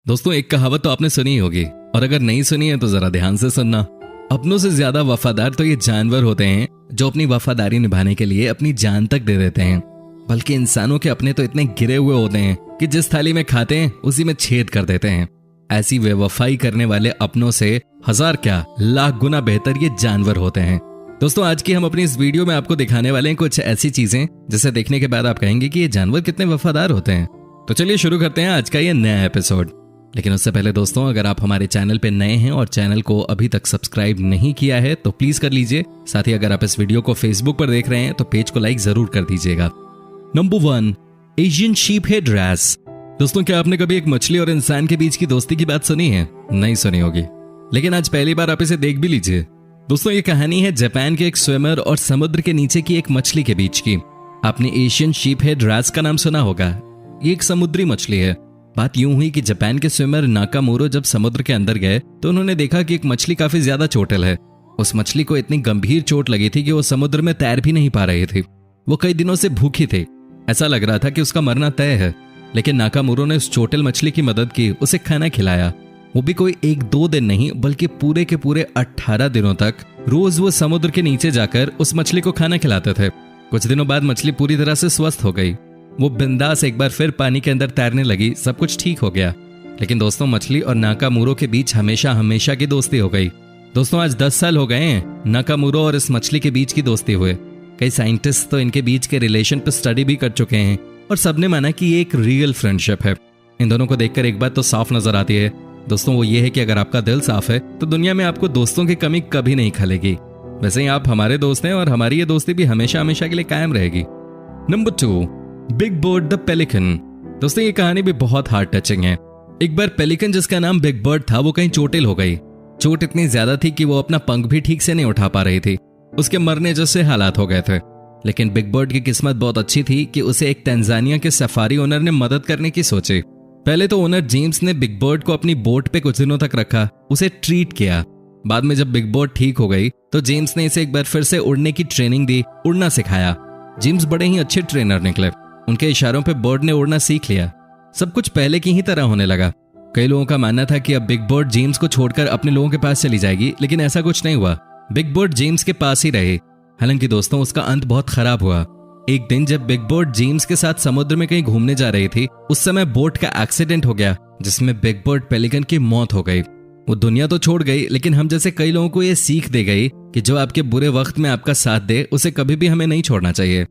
दोस्तों, एक कहावत तो आपने सुनी होगी, और अगर नहीं सुनी है तो जरा ध्यान से सुनना। अपनों से ज्यादा वफादार तो ये जानवर होते हैं जो अपनी वफादारी निभाने के लिए अपनी जान तक दे देते हैं। बल्कि इंसानों के अपने तो इतने गिरे हुए होते हैं कि जिस थाली में खाते हैं उसी में छेद कर देते हैं। ऐसी बेवफाई करने वाले अपनों से हजार क्या लाख गुना बेहतर ये जानवर होते हैं। दोस्तों, आज की हम अपनी इस वीडियो में आपको दिखाने वाले हैं कुछ ऐसी चीजें जिसे देखने के बाद आप कहेंगे कि ये जानवर कितने वफादार होते हैं। तो चलिए शुरू करते हैं आज का ये नया एपिसोड। लेकिन उससे पहले दोस्तों, अगर आप हमारे चैनल पे नए हैं और चैनल को अभी तक सब्सक्राइब नहीं किया है तो प्लीज कर लीजिए। साथ ही अगर आप इस वीडियो को फेसबुक पर देख रहे हैं तो पेज को लाइक जरूर कर दीजिएगा। Number 1, Asian sheepshead wrasse. दोस्तों, क्या आपने कभी एक मछली और इंसान के बीच की दोस्ती की बात सुनी है? नहीं सुनी होगी, लेकिन आज पहली बार आप इसे देख भी लीजिए। दोस्तों, ये कहानी है जापान के एक स्विमर और समुद्र के नीचे की एक मछली के बीच की। आपने एशियन शीप हेड रैस का नाम सुना होगा। ये एक समुद्री मछली है। बात यूं हुई कि जापान के स्विमर नाकामोरो जब समुद्र के अंदर गए तो उन्होंने देखा कि एक मछली काफी ज्यादा चोटिल है। उस मछली को इतनी गंभीर चोट लगी थी कि वो समुद्र में तैर भी नहीं पा रही थी। वो कई दिनों से भूखी थे। ऐसा लग रहा था कि उसका मरना तय है। लेकिन नाकामोरो ने उस चोटिल मछली की मदद की, उसे खाना खिलाया। वो भी कोई 1-2 दिन नहीं बल्कि पूरे के पूरे 18 दिनों तक रोज वो समुद्र के नीचे जाकर उस मछली को खाना खिलाते थे। कुछ दिनों बाद मछली पूरी तरह से स्वस्थ हो गई। वो बिंदास एक बार फिर पानी के अंदर तैरने लगी। सब कुछ ठीक हो गया। लेकिन दोस्तों, मछली और नाकामोरो के बीच हमेशा हमेशा की दोस्ती हो गई। दोस्तों, आज 10 साल हो गए हैं नाकामोरो और इस मछली के बीच की दोस्ती हुए। कई साइंटिस्ट तो इनके बीच के रिलेशन पर स्टडी भी कर चुके हैं और सबने माना कि ये एक रियल फ्रेंडशिप है। इन दोनों को देखकर एक बात तो साफ नजर आती है दोस्तों, वो ये है कि अगर आपका दिल साफ है तो दुनिया में आपको दोस्तों की कमी कभी नहीं खलेगी। वैसे ही आप हमारे दोस्त हैं और हमारी ये दोस्ती भी हमेशा हमेशा के लिए कायम रहेगी। Number 2, big bird the pelican. दोस्तों, ये कहानी भी बहुत हार्ट टचिंग है। एक बार पेलिकन जिसका नाम बिग बर्ड था वो कहीं चोटिल हो गई। चोट इतनी ज्यादा थी कि वो अपना पंख भी ठीक से नहीं उठा पा रही थी। उसके मरने जैसे हालात हो गए थे। लेकिन बिग बर्ड की किस्मत बहुत अच्छी थी कि उसे एक तंजानिया के सफारी ओनर ने मदद करने की सोची। पहले तो ओनर जेम्स ने बिग बर्ड को अपनी बोट पे कुछ दिनों तक रखा, उसे ट्रीट किया। बाद में जब बिग बर्ड ठीक हो गई तो जेम्स ने इसे एक बार फिर से उड़ने की ट्रेनिंग दी, उड़ना सिखाया। जेम्स बड़े ही अच्छे ट्रेनर निकले। उनके इशारों पे बर्ड ने उड़ना सीख लिया। सब कुछ पहले की ही तरह होने लगा। कई लोगों का मानना था कि अब बिग बर्ड जेम्स को छोड़कर अपने लोगों के पास चली जाएगी, लेकिन ऐसा कुछ नहीं हुआ। बिग बर्ड जेम्स के पास ही रहे। हालांकि दोस्तों, उसका अंत बहुत खराब हुआ। एक दिन जब बिग बर्ड जेम्स के साथ समुद्र में कहीं घूमने जा रही थी, उस समय बोट का एक्सीडेंट हो गया जिसमें बिग बर्ड पेलिकन की मौत हो गई। वो दुनिया तो छोड़ गई, लेकिन हम जैसे कई लोगों को ये सीख दे गई कि जो आपके बुरे वक्त में आपका साथ दे उसे कभी भी हमें नहीं छोड़ना चाहिए।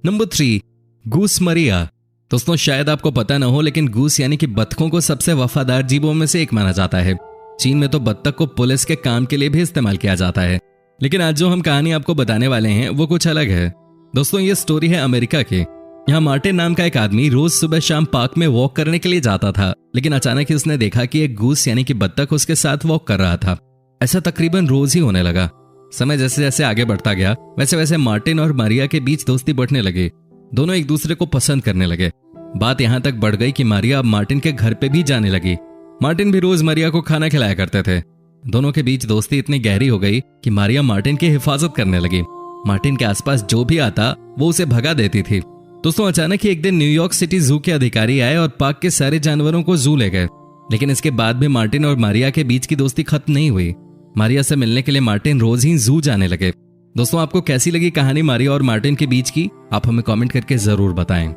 नंबर 3, गूस मरिया। दोस्तों, शायद आपको पता न हो, लेकिन गूस यानी कि बत्तखों को सबसे वफादार जीवों में से एक माना जाता है। चीन में तो बत्तख को पुलिस के काम के लिए भी इस्तेमाल किया जाता है। लेकिन आज जो हम कहानी आपको बताने वाले हैं वो कुछ अलग है। दोस्तों, ये स्टोरी है अमेरिका की। यहाँ मार्टिन नाम का एक आदमी रोज सुबह शाम पार्क में वॉक करने के लिए जाता था। लेकिन अचानक ही उसने देखा कि एक गूस यानी कि बत्तख उसके साथ वॉक कर रहा था। ऐसा तकरीबन रोज ही होने लगा। समय जैसे जैसे आगे बढ़ता गया वैसे वैसे मार्टिन और मारिया के बीच दोस्ती बढ़ने लगी। दोनों एक दूसरे को पसंद करने लगे। बात यहां तक बढ़ गई कि मारिया अब मार्टिन के घर पे भी जाने लगी। मार्टिन भी रोज मारिया को खाना खिलाया करते थे। दोनों के बीच दोस्ती इतनी गहरी हो गई कि मारिया मार्टिन की हिफाजत करने लगी। मार्टिन के आसपास जो भी आता वो उसे भगा देती थी। दोस्तों, अचानक ही एक दिन न्यूयॉर्क सिटी जू के अधिकारी आए और पार्क के सारे जानवरों को जू ले गए। लेकिन इसके बाद भी मार्टिन और मारिया के बीच की दोस्ती खत्म नहीं हुई। मारिया से मिलने के लिए मार्टिन रोज ही जू जाने लगे। दोस्तों, आपको कैसी लगी कहानी मारिया और मार्टिन के बीच की? आप हमें कमेंट करके जरूर बताएं।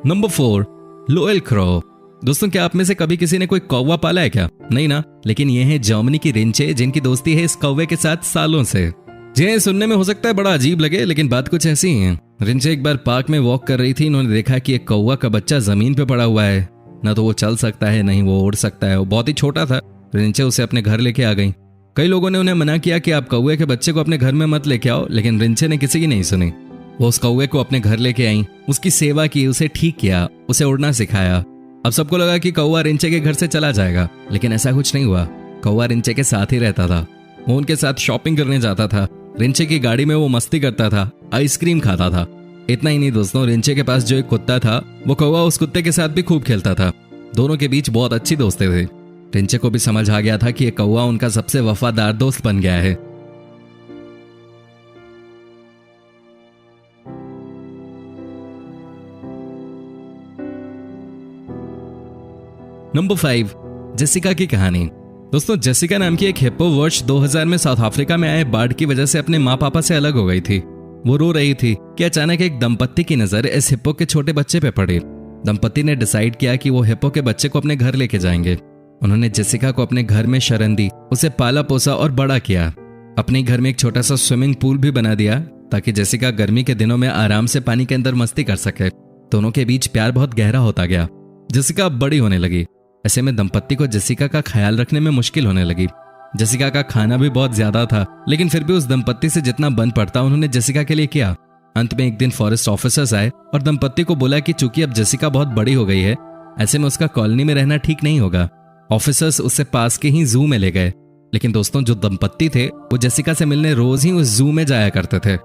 Number 4, loyal crow. दोस्तों, क्या आप में से कभी किसी ने कोई कौवा पाला है क्या? नहीं ना। लेकिन ये है जर्मनी की रिंचे, जिनकी दोस्ती है इस कौवे के साथ सालों से। जी, सुनने में हो सकता है बड़ा अजीब लगे, लेकिन बात कुछ ऐसी ही है। रिंचे एक बार पार्क में वॉक कर रही थी। इन्होंने देखा कि एक कौवा का बच्चा जमीन पे पड़ा हुआ है। ना तो वो चल सकता है, नहीं वो उड़ सकता है। वो बहुत ही छोटा था। रिंचे उसे अपने घर लेके आ गई। कई लोगों ने उन्हें मना किया कि आप कौवे के बच्चे को अपने घर में मत लेके आओ, लेकिन रिंचे ने किसी की नहीं सुनी। वो उस कौवे को अपने घर लेके आई, उसकी सेवा की, उसे ठीक किया, उसे उड़ना सिखाया। अब सबको लगा कि कौवा रिंचे के घर से चला जाएगा, लेकिन ऐसा कुछ नहीं हुआ। कौवा रिंचे के साथ ही रहता था। वो उनके साथ शॉपिंग करने जाता था। रिंचे की गाड़ी में वो मस्ती करता था, आइसक्रीम खाता था। इतना ही नहीं दोस्तों, रिंचे के पास जो एक कुत्ता था वो कौवा उस कुत्ते के साथ भी खूब खेलता था। दोनों के बीच बहुत अच्छी दोस्ती थी। रिंचे को भी समझ आ गया था कि ये कौवा उनका सबसे वफादार दोस्त बन गया है। नंबर 5, जेसिका की कहानी। दोस्तों, जेसिका नाम की एक हिप्पो वर्ष 2000 में साउथ अफ्रीका में आए बाढ़ की वजह से अपने माँ पापा से अलग हो गई थी। वो रो रही थी कि अचानक एक दंपत्ति की नजर इस हिप्पो के छोटे बच्चे पे पड़ी। दंपत्ति ने डिसाइड किया कि वो हिप्पो के बच्चे को अपने घर लेके जाएंगे। उन्होंने जेसिका को अपने घर में शरण दी, उसे पाला पोसा और बड़ा किया। अपने घर में एक छोटा सा स्विमिंग पूल भी बना दिया ताकि जेसिका गर्मी के दिनों में आराम से पानी के अंदर मस्ती कर सके। दोनों के बीच प्यार बहुत गहरा होता गया। जेसिका अब बड़ी होने लगी। ऐसे में दंपत्ति को जेसिका का ख्याल रखने में मुश्किल होने लगी। जेसिका का खाना भी बहुत ज्यादा था, लेकिन फिर भी उस दंपत्ति से जितना बन पड़ता उन्होंने जेसिका के लिए किया। अंत में एक दिन फॉरेस्ट ऑफिसर्स आए और दंपत्ति को बोला कि चूंकि अब जेसिका बहुत बड़ी हो गई है, ऐसे में उसका कॉलोनी में रहना ठीक नहीं होगा। ऑफिसर्स उससे पास के ही जू में ले गए। लेकिन दोस्तों, जो दंपत्ति थे वो जेसिका से मिलने रोज ही उस जू में जाया करते थे।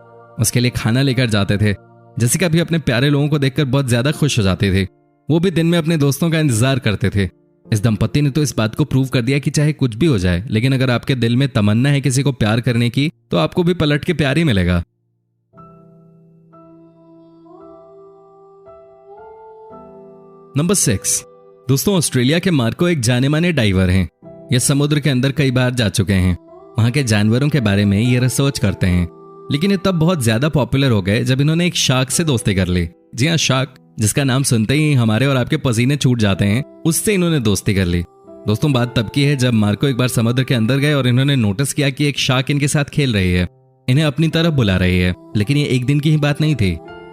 उसके लिए खाना लेकर जाते थे। जेसिका भी अपने प्यारे लोगों को देखकर बहुत ज्यादा खुश हो जाती थी। वो भी दिन में अपने दोस्तों का इंतजार करते थे। इस दंपत्ति ने तो इस बात को प्रूव कर दिया कि चाहे कुछ भी हो जाए, लेकिन अगर आपके दिल में तमन्ना है किसी को प्यार करने की, तो आपको भी पलट के प्यार ही मिलेगा। नंबर 6, दोस्तों, ऑस्ट्रेलिया के मार्को एक जाने माने डाइवर हैं। ये समुद्र के अंदर कई बार जा चुके हैं। वहां के जानवरों के बारे में ये रिसर्च करते हैं। लेकिन ये तब बहुत ज्यादा पॉपुलर हो गए जब इन्होंने एक शार्क से दोस्ती कर ली। जी हाँ, शार्क, जिसका नाम सुनते ही हमारे और आपके पसीने छूट जाते हैं, उससे इन्होंने दोस्ती कर ली। दोस्तों, बात तब की है जब मार्को एक बार समुद्र के अंदर गए और इन्होंने नोटिस किया कि एक शार्क इनके साथ खेल रही है, इन्हें अपनी तरफ बुला रही है। लेकिन ये एक दिन की ही बात नहीं थी।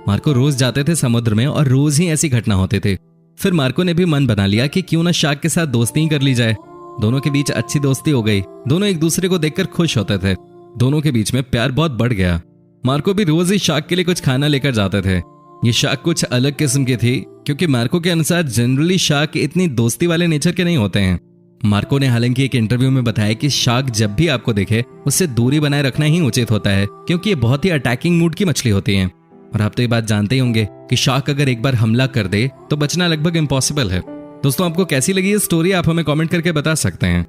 मार्को रोज जाते थे समुद्र में और रोज ही ऐसी घटना होती थी। फिर मार्को ने भी मन बना लिया कि क्यों ना शार्क के साथ दोस्ती ही कर ली जाए। दोनों के बीच अच्छी दोस्ती हो गई। दोनों एक दूसरे को देखकर खुश होते थे। दोनों के बीच में प्यार बहुत बढ़ गया। मार्को भी रोज ही शार्क के लिए कुछ खाना लेकर जाते थे। ये शार्क कुछ अलग किस्म की थी, क्योंकि मार्को के अनुसार जनरली शार्क इतनी दोस्ती वाले नेचर के नहीं होते हैं। मार्को ने हालांकि एक इंटरव्यू में बताया कि शार्क जब भी आपको देखे उससे दूरी बनाए रखना ही उचित होता है, क्योंकि ये बहुत ही अटैकिंग मूड की मछली होती है। और आप तो ये बात जानते ही होंगे कि शार्क अगर एक बार हमला कर दे तो बचना लगभग इम्पॉसिबल है। दोस्तों, आपको कैसी लगी ये स्टोरी, आप हमें कमेंट करके बता सकते हैं।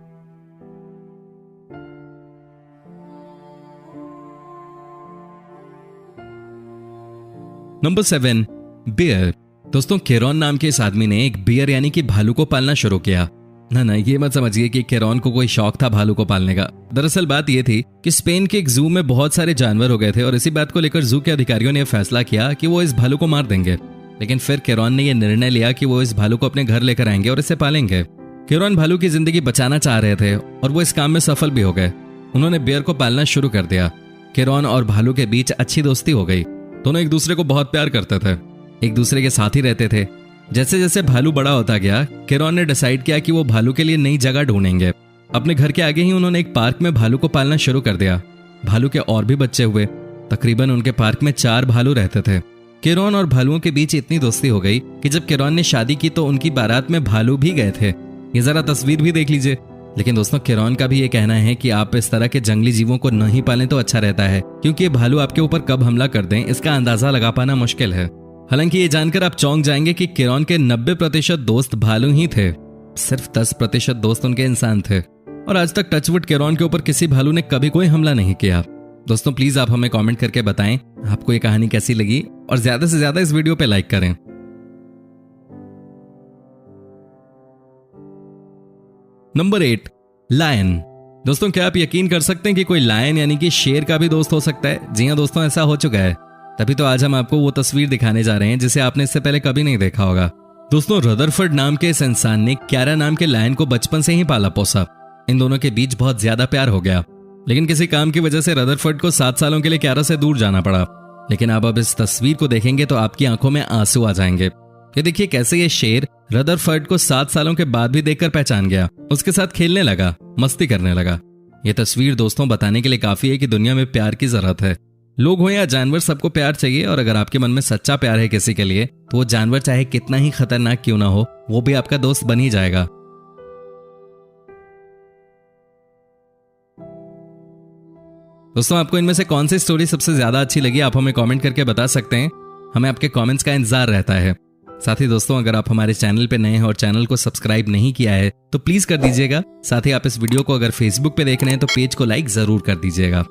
Number 7, beer. दोस्तों, केरॉन नाम के इस आदमी ने एक बियर यानी कि भालू को पालना शुरू किया। ना, ये मत समझिए कि केरॉन को कोई शौक था भालू को पालने का। दरअसल बात यह थी कि स्पेन के एक जू में बहुत सारे जानवर हो गए थे और इसी बात को लेकर जू के अधिकारियों ने फैसला किया कि वो इस भालू को मार देंगे। लेकिन फिर केरॉन ने यह निर्णय लिया कि वो इस भालू को अपने घर लेकर आएंगे और इसे पालेंगे। केरॉन भालू की जिंदगी बचाना चाह रहे थे और वो इस काम में सफल भी हो गए। उन्होंने बियर को पालना शुरू कर दिया। केरॉन और भालू के बीच अच्छी दोस्ती हो गई। दोनों एक दूसरे को बहुत प्यार करते थे, एक दूसरे के साथ ही रहते थे। जैसे जैसे भालू बड़ा होता गया, केरॉन ने डिसाइड किया कि वो भालू के लिए नई जगह ढूंढेंगे। अपने घर के आगे ही उन्होंने एक पार्क में भालू को पालना शुरू कर दिया। भालू के और भी बच्चे हुए। तकरीबन उनके पार्क में 4 भालू रहते थे। केरॉन और भालुओं के बीच इतनी दोस्ती हो गई कि जब केरॉन ने शादी की तो उनकी बारात में भालू भी गए थे। ये जरा तस्वीर भी देख लीजिए। लेकिन दोस्तों, केरॉन का भी ये कहना है कि आप इस तरह के जंगली जीवों को नहीं पालें तो अच्छा रहता है, क्योंकि ये भालू आपके ऊपर कब हमला कर दें इसका अंदाजा लगा पाना मुश्किल है। हालांकि ये जानकर आप चौंक जाएंगे कि केरॉन के 90% दोस्त भालू ही थे। सिर्फ 10% दोस्त उनके इंसान थे। और आज तक टचवुड केरॉन के ऊपर किसी भालू ने कभी कोई हमला नहीं किया। दोस्तों, प्लीज आप हमें कमेंट करके बताएं आपको ये कहानी कैसी लगी और ज्यादा से ज्यादा इस वीडियो पे लाइक करें। Number 8, lion. दोस्तों, क्या आप यकीन कर सकते हैं कि कोई लायन यानी कि शेर का भी दोस्त हो सकता है? जी हां दोस्तों, ऐसा हो चुका है। तभी तो आज हम आपको वो तस्वीर दिखाने जा रहे हैं जिसे आपने इससे पहले कभी नहीं देखा होगा। दोस्तों, रदरफोर्ड नाम के इस इंसान ने क्यारा नाम के लायन को बचपन से ही पाला पोसा। इन दोनों के बीच बहुत ज्यादा प्यार हो गया। लेकिन किसी काम की वजह से रदरफोर्ड को 7 सालों के लिए क्यारा से दूर जाना पड़ा। लेकिन अब इस तस्वीर को देखेंगे तो आपकी आंखों में आंसू आ जाएंगे। ये देखिए कैसे ये शेर रदरफोर्ड को 7 सालों के बाद भी देखकर पहचान गया, उसके साथ खेलने लगा, मस्ती करने लगा। ये तस्वीर दोस्तों बताने के लिए काफी है कि दुनिया में प्यार की जरूरत है। लोग हो या जानवर, सबको प्यार चाहिए। और अगर आपके मन में सच्चा प्यार है किसी के लिए, तो वो जानवर चाहे कितना ही खतरनाक क्यों ना हो, वो भी आपका दोस्त बन ही जाएगा। दोस्तों, आपको इनमें से कौन सी स्टोरी सबसे ज्यादा अच्छी लगी, आप हमें कमेंट करके बता सकते हैं। हमें आपके कमेंट्स का इंतजार रहता है। साथ ही दोस्तों, अगर आप हमारे चैनल पे नए हैं और चैनल को सब्सक्राइब नहीं किया है तो प्लीज कर दीजिएगा। साथ ही आप इस वीडियो को अगर फेसबुक पे देख रहे हैं तो पेज को लाइक जरूर कर दीजिएगा।